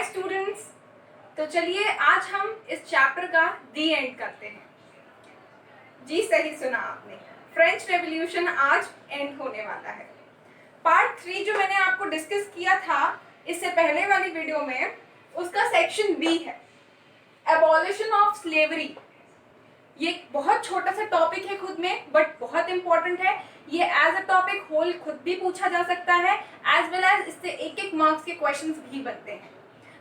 Students, तो चलिए आज हम इस चैप्टर का दी एंड करते हैं। जी सही सुना आपने, फ्रेंच रेवोल्यूशन आज एंड होने वाला है। पार्ट 3 जो मैंने आपको डिस्कस किया था इससे पहले वाली वीडियो में, उसका सेक्शन बी है एबॉलिशन ऑफ स्लेवरी। ये बहुत छोटा सा टॉपिक है खुद में, बट बहुत इंपॉर्टेंट है। ये एज अ टॉपिक होल खुद भी पूछा जा सकता है, एज वेल एज इससे एक मार्क्स के क्वेश्चंस भी बनते हैं।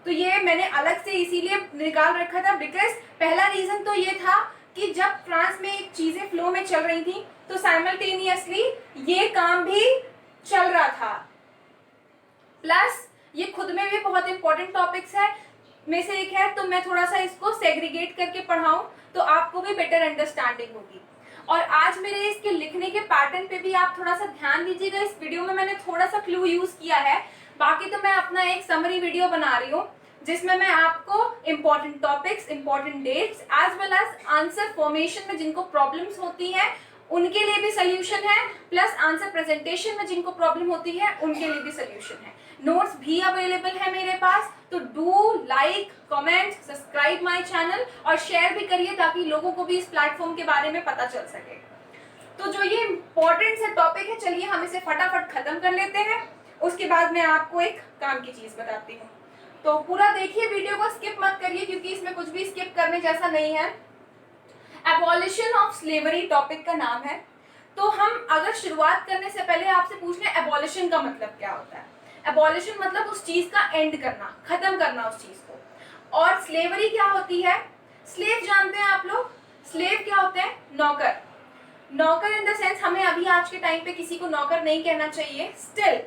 तो ये मैंने अलग से इसीलिए निकाल रखा था बिकॉज पहला रीजन तो ये था कि जब फ्रांस में एक चीजें फ्लो में चल रही थी तो साइमल्टेनियसली ये काम भी चल रहा था। प्लस ये खुद में भी बहुत इंपॉर्टेंट टॉपिक्स है में से एक है, तो मैं थोड़ा सा इसको सेग्रीगेट करके पढ़ाऊं तो आपको भी बेटर अंडरस्टैंडिंग होगी। और आज मेरे इसके लिखने के पैटर्न पे भी आप थोड़ा सा ध्यान दीजिएगा। इस वीडियो में मैंने थोड़ा सा क्लू यूज किया है, बाकी तो मैं अपना एक समरी वीडियो बना रही हूँ जिसमें मैं आपको important topics, important dates as well as answer formation में जिनको प्रॉब्लम्स होती है उनके लिए भी सोल्यूशन है, प्लस आंसर प्रेजेंटेशन में जिनको प्रॉब्लम होती है उनके लिए भी सोल्यूशन है। नोट्स भी अवेलेबल है मेरे पास, तो do like, comment, subscribe my channel और शेयर भी करिए ताकि लोगों को भी इस प्लेटफॉर्म के बारे में पता चल सके। तो जो ये इंपॉर्टेंट सा टॉपिक है, चलिए हम इसे फटाफट खत्म कर लेते हैं, उसके बाद मैं आपको एक काम की चीज बताती हूँ। तो पूरा देखिए, वीडियो को स्किप मत करिए क्योंकि इसमें कुछ भी स्किप करने जैसा नहीं है। एबॉलिशन ऑफ स्लेवरी टॉपिक का नाम है। तो हम अगर शुरुआत करने से पहले आपसे पूछ लें एबॉलिशन का मतलब क्या होता है। एबॉलिशन मतलब उस चीज का एंड करना, खत्म करना उस चीज को। और स्लेवरी क्या होती है? स्लेव जानते हैं आप लोग? स्लेव क्या होते हैं? नौकर। नौकर इन द सेंस, हमें अभी आज के टाइम पे किसी को नौकर नहीं कहना चाहिए। स्टिल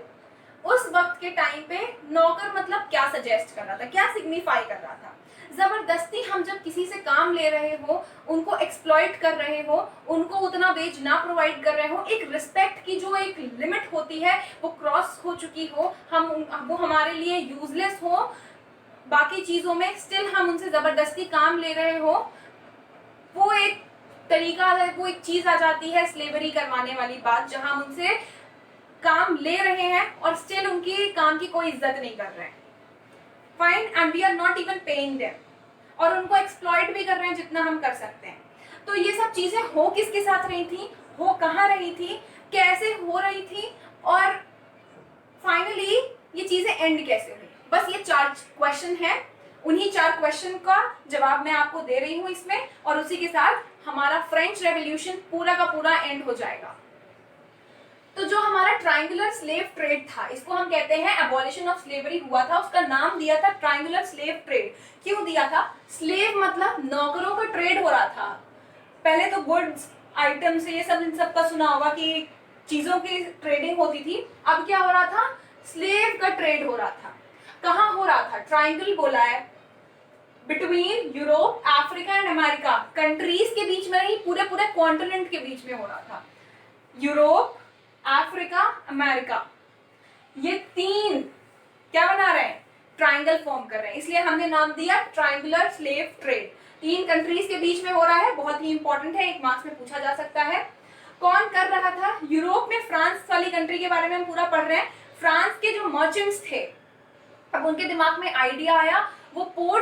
उस वक्त के टाइम पे नौकर मतलब क्या सजेस्ट कर रहा था, क्या सिग्निफाई कर रहा था? जबरदस्ती हम जब किसी से काम ले रहे हो, उनको एक्सप्लॉइट कर रहे हो, उनको उतना वेज ना प्रोवाइड कर रहे हो, एक रिस्पेक्ट की जो एक लिमिट होती है वो क्रॉस हो चुकी हो, वो हमारे लिए यूजलेस हो बाकी चीजों में, स्टिल हम उनसे जबरदस्ती काम ले रहे हो, वो एक तरीका है, वो एक चीज आ जाती है स्लेवरी करवाने वाली बात, जहां हम उनसे काम ले रहे हैं और स्टिल उनकी काम की कोई इज्जत नहीं कर रहे हैं। Fine, and we are not even paying them, और उनको एक्सप्लॉइट भी कर रहे हैं जितना हम कर सकते हैं। तो ये सब चीजें हो किसके साथ रही थी, हो कहाँ रही थी, कैसे हो रही थी, और फाइनली ये चीजें एंड कैसे हुई। बस ये 4 क्वेश्चन है, उन्हीं 4 क्वेश्चन का जवाब मैं आपको दे रही हूँ इसमें, और उसी के साथ हमारा फ्रेंच रेवोल्यूशन पूरा का पूरा एंड हो जाएगा। तो जो हमारा ट्रायंगुलर स्लेव ट्रेड था, इसको हम कहते हैं एबॉलिशन ऑफ स्लेवरी हुआ था, उसका नाम दिया था ट्रायंगुलर स्लेव ट्रेड। क्यों दिया था? स्लेव मतलब नौकरों का ट्रेड हो रहा था। पहले तो गुड्स, आइटम्स, ये सब इन सब का सुना होगा कि चीजों की ट्रेडिंग होती थी। अब क्या हो रहा था? स्लेव का ट्रेड हो रहा था। कहाँ हो रहा था? ट्रायंगल बोला है, between Europe, Africa and America, countries के बीच में नहीं, पूरे पूरे कॉन्टिनेंट के बीच में हो रहा था। यूरोप, अफ्रीका, अमेरिका, ये 3 क्या बना रहे हैं? ट्रायंगल फॉर्म कर रहे हैं, इसलिए हमने नाम दिया ट्रायंगुलर स्लेव ट्रेड। 3 कंट्रीज के बीच में हो रहा है, बहुत ही इंपॉर्टेंट है, 1 मार्क्स में पूछा जा सकता है। कौन कर रहा था? यूरोप में फ्रांस वाली कंट्री के बारे में हम पूरा पढ़ रहे हैं। फ्रांस के जो मर्चेंट्स थे, अब उनके दिमाग में आइडिया आया, वो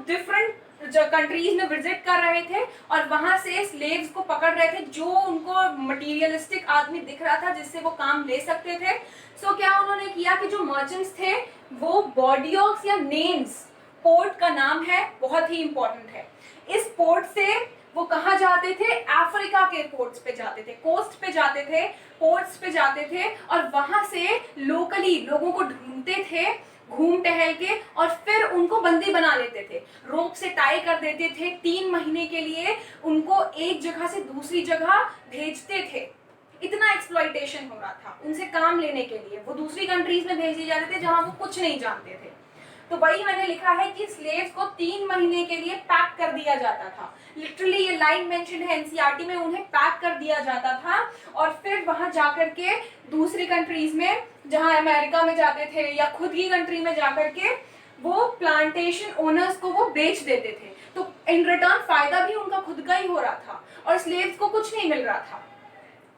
डिफरेंट कंट्रीज में विजिट कर रहे थे और वहां से स्लेव्स को पकड़ रहे थे जो उनको मटीरियलिस्टिक आदमी दिख रहा था जिससे वो काम ले सकते थे। सो क्या उन्होंने किया कि जो मर्चेंट्स थे वो बॉर्डियोक्स या नेम्स, पोर्ट का नाम है, बहुत ही इंपॉर्टेंट है। इस पोर्ट से वो कहाँ जाते थे? अफ्रीका के पोर्ट्स पे जाते थे, कोस्ट पे जाते थे, पोर्ट्स पे जाते थे, और वहां से लोकली लोगों को ढूंढते थे घूम टहल के, और फिर उनको बंदी बना लेते थे, रोप से टाई कर देते थे। 3 महीने के लिए उनको एक जगह से दूसरी जगह भेजते थे। इतना एक्सप्लॉइटेशन हो रहा था उनसे काम लेने के लिए, वो दूसरी कंट्रीज में भेज दिए जाते थे जहां वो कुछ नहीं जानते थे। तो वही मैंने लिखा है कि स्लेव्स को 3 महीने के लिए पैक कर दिया जाता था। लिटरली ये लाइन मेंशन है एनसीईआरटी में, उन्हें पैक कर दिया जाता था और फिर वहां जाकर के दूसरी कंट्रीज में, जहां अमेरिका में जाते थे या खुद की कंट्री में जाकर के, वो प्लांटेशन ओनर्स को वो बेच देते थे। तो इन रिटर्न फायदा भी उनका खुद का ही हो रहा था और स्लेव्स को कुछ नहीं मिल रहा था,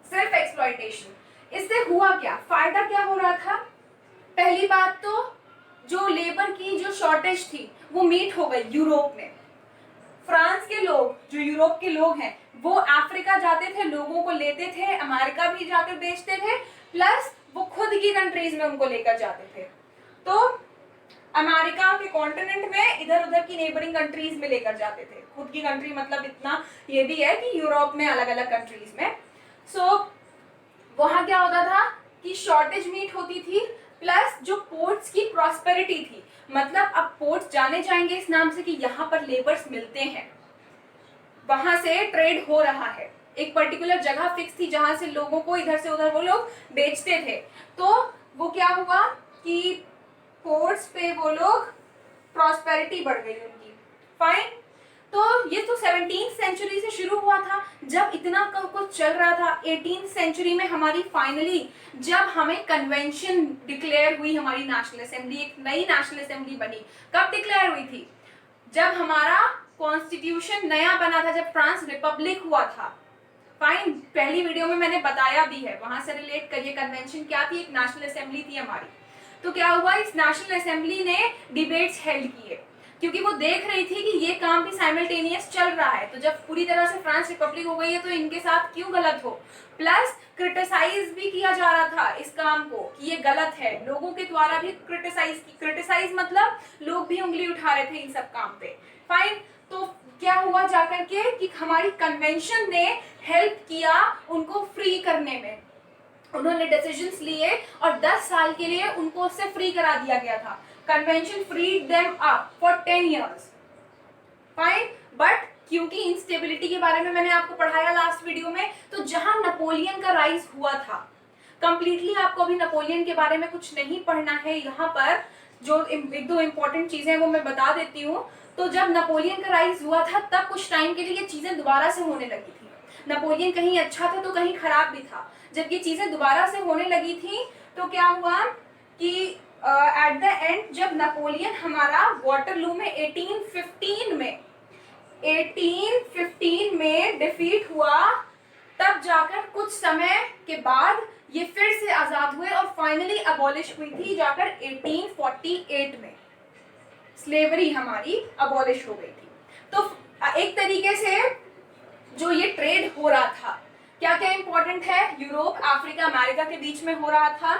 सिर्फ एक्सप्लॉइटेशन। इससे हुआ क्या, फायदा क्या हो रहा था? पहली बात तो जो लेबर की जो शॉर्टेज थी वो मीट हो गई यूरोप में। फ्रांस के लोग, जो यूरोप के लोग हैं, वो अफ्रीका जाते थे, लोगों को लेते थे, अमेरिका भी जाकर बेचते थे, प्लस वो खुद की कंट्रीज में उनको लेकर जाते थे। तो अमेरिका के कॉन्टिनेंट में इधर उधर की नेबरिंग कंट्रीज में लेकर जाते थे। खुद की कंट्री मतलब इतना ये भी है कि यूरोप में अलग अलग कंट्रीज में। सो वहां क्या होता था कि शॉर्टेज मीट होती थी, प्लस जो पोर्ट्स की प्रॉस्पेरिटी थी, मतलब अब पोर्ट्स जाने जाएंगे इस नाम से कि यहाँ पर लेबर्स मिलते हैं, वहां से ट्रेड हो रहा है, एक पर्टिकुलर जगह फिक्स थी जहां से लोगों को इधर से उधर वो लोग बेचते थे। तो वो क्या हुआ कि पोर्ट्स पे वो लोग प्रॉस्पेरिटी बढ़ गई उनकी। फाइन। तो ये तो 17th सेंचुरी से शुरू हुआ था, जब इतना कुछ चल रहा था। 18th सेंचुरी में हमारी फाइनली जब हमें कन्वेंशन डिक्लेयर हुई, हमारी नेशनल असेंबली, एक नई नेशनल असेंबली बनी। कब डिक्लेयर हुई थी? जब हमारा कॉन्स्टिट्यूशन नया बना था, जब फ्रांस रिपब्लिक हुआ था। फाइन। पहली वीडियो में मैंने बताया भी है, वहां से रिलेट करिए। कन्वेंशन क्या थी? एक नेशनल असेंबली थी हमारी। तो क्या हुआ, इस नेशनल असेंबली ने डिबेट्स हेल्ड किए, क्योंकि वो देख रही थी कि ये काम भी साइमल्टेनियस चल रहा है। तो जब पूरी तरह से फ्रांस रिपब्लिक हो गई है तो इनके साथ क्यों गलत हो। प्लस क्रिटिसाइज भी किया जा रहा था इस काम को कि ये गलत है, लोगों के द्वारा भी क्रिटिसाइज मतलब लोग भी उंगली उठा रहे थे इन सब काम पे। फाइन। तो क्या हुआ जाकर के कि हमारी कन्वेंशन ने हेल्प किया उनको फ्री करने में। उन्होंने डिसीजंस लिए और 10 साल के लिए उनको उससे फ्री करा दिया गया था। Convention freed them up for 10 years। Fine. But क्योंकि इंस्टेबिलिटी के बारे में मैंने आपको पढ़ाया लास्ट वीडियो में, तो जहां नेपोलियन का राइज हुआ था, कंप्लीटली आपको अभी नेपोलियन के बारे में कुछ नहीं पढ़ना है। यहाँ पर जो एक दो इंपॉर्टेंट चीजें हैं वो मैं बता देती हूँ। तो जब नेपोलियन का राइज हुआ था तब कुछ टाइम के लिए ये चीजें दोबारा से होने लगी थी। नेपोलियन कहीं अच्छा था तो कहीं खराब भी था। जब ये चीजें दोबारा से होने लगी थी तो क्या हुआ कि एट द एंड जब नेपोलियन हमारा वाटरलू में 1815 में डिफीट हुआ, तब जाकर कुछ समय के बाद ये फिर से आजाद हुए और फाइनली अबॉलिश हुई थी जाकर 1848 में। स्लेवरी हमारी अबॉलिश हो गई थी। तो एक तरीके से जो ये ट्रेड हो रहा था, क्या क्या इंपॉर्टेंट है, यूरोप, अफ्रीका, अमेरिका के बीच में हो रहा था।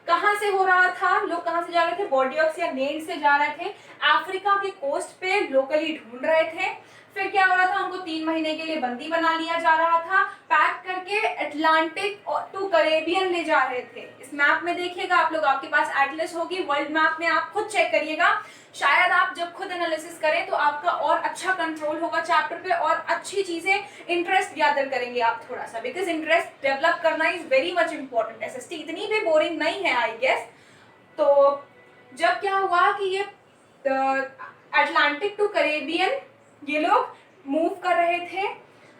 कहां से हो रहा था? लोग कहां से जा रहे थे? बॉर्डियर्स या नेड से जा रहे थे। अफ्रीका के कोस्ट पे लोकली ढूंढ रहे थे। फिर क्या हो रहा था, उनको 3 महीने के लिए बंदी बना लिया जा रहा था, पैक करके अटलांटिक टू कैरेबियन ले जा रहे थे। इस मैप में देखिएगा आप लोग, आपके पास एटलस होगी, वर्ल्ड मैप में आप खुद चेक करिएगा। शायद आप जब खुद एनालिसिस करें तो आपका और अच्छा कंट्रोल होगा चैप्टर पे और अच्छी चीजें, इंटरेस्ट गैदर करेंगे आप थोड़ा सा, बिकॉज इंटरेस्ट डेवलप करना is very much important. SST इतनी भी बोरिंग नहीं है आई गेस। तो जब क्या हुआ कि ये अटलांटिक टू कैरेबियन ये लोग मूव कर रहे थे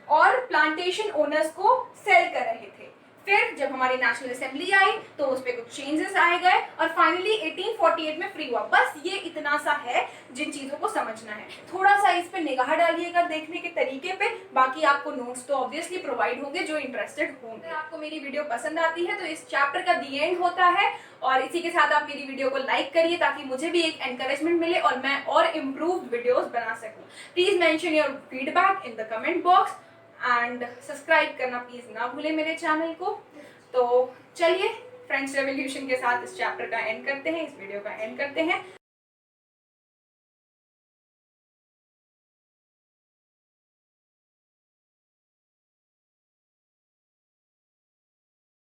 और प्लांटेशन ओनर्स को सेल कर रहे थे। फिर जब हमारी नेशनल असेंबली आई तो उस पर कुछ चेंजेस आए गए और फाइनली 1848 में फ्री हुआ। बस ये इतना सा है जिन चीजों को समझना है। थोड़ा सा इस पे निगाह डालिएगा देखने के तरीके पे, बाकी आपको नोट्स तो ऑब्वियसली प्रोवाइड होंगे जो इंटरेस्टेड होंगे। अगर आपको मेरी वीडियो पसंद आती है तो इस चैप्टर का दी एंड होता है, और इसी के साथ आप मेरी वीडियो को लाइक करिए ताकि मुझे भी एक एनकरेजमेंट मिले और मैं और इम्प्रूव्ड वीडियोस बना सकूं। Please mention your feedback in the comment box and subscribe करना प्लीज ना भूलें मेरे चैनल को। तो चलिए फ्रेंच रेवोल्यूशन के साथ इस चैप्टर का एंड करते हैं, इस वीडियो का एंड करते हैं।